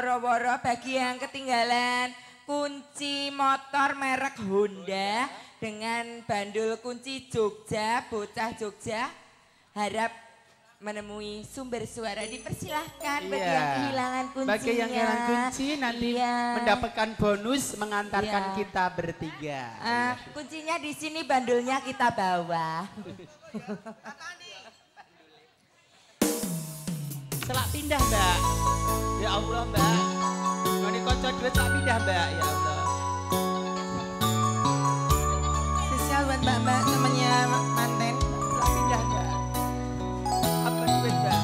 woro-woro bagi yang ketinggalan kunci motor merek Honda dengan bandul kunci Jogja, bocah Jogja. Harap menemui sumber suara, dipersilahkan bagi yang kehilangan kuncinya. Bagi yang kehilangan kunci nanti mendapatkan bonus mengantarkan kita bertiga. Kuncinya di sini, bandulnya kita bawa. Selak pindah Mbak. Ya Allah Mbak. Ini konco duit selak pindah Mbak. Ya Allah. Spesial buat Mbak-mbak temannya manten. Selak pindah Mbak. Apa duit Mbak?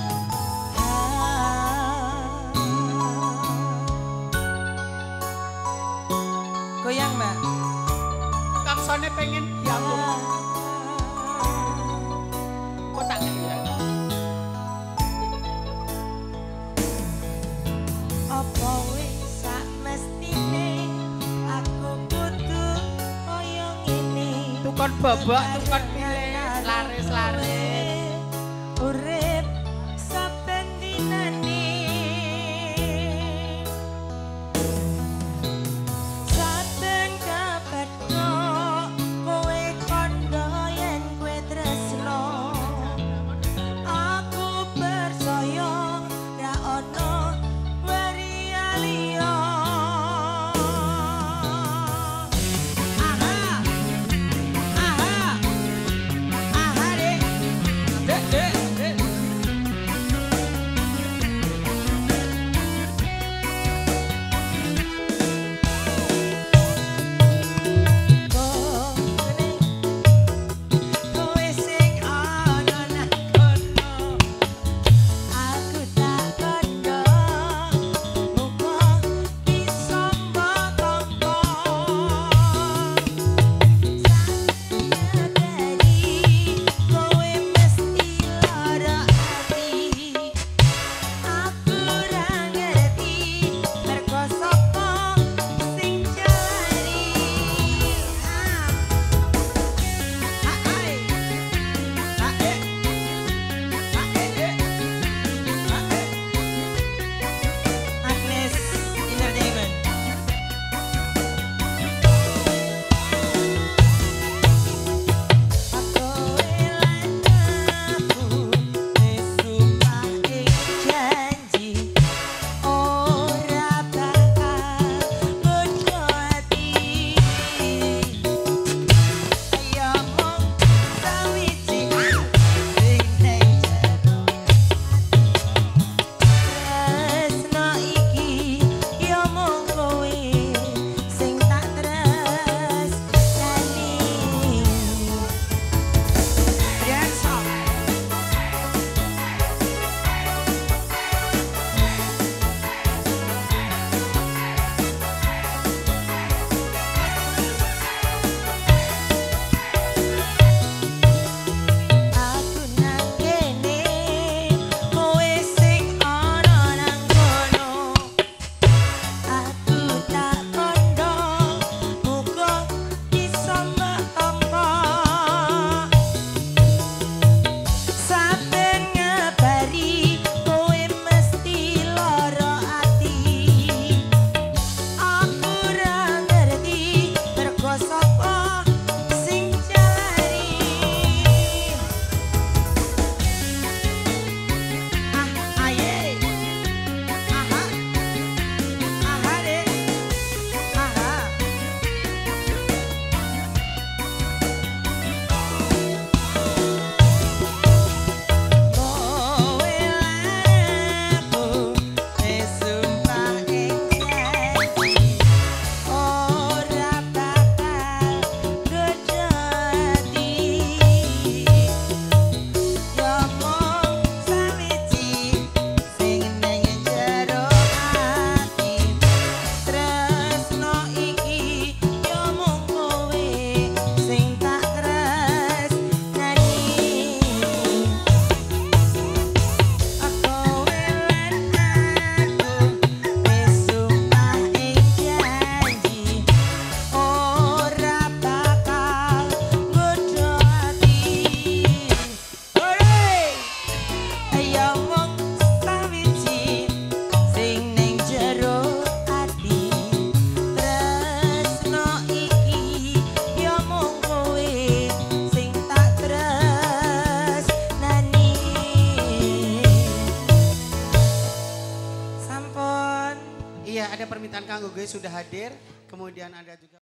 Goyang Mbak. Kang Sone pengen diambung. Kotak ya. Apa wis sak mestine aku kudu koyo ngene. Tukon babak, tukon pilih, laris-laris. Urip saben dinane. Saben kapetno kowe kondo yen kowe tresno. Aku percaya ra ono wariya. Aha. Aha. Iya, ada permintaan kanggo gue sudah hadir. Kemudian ada juga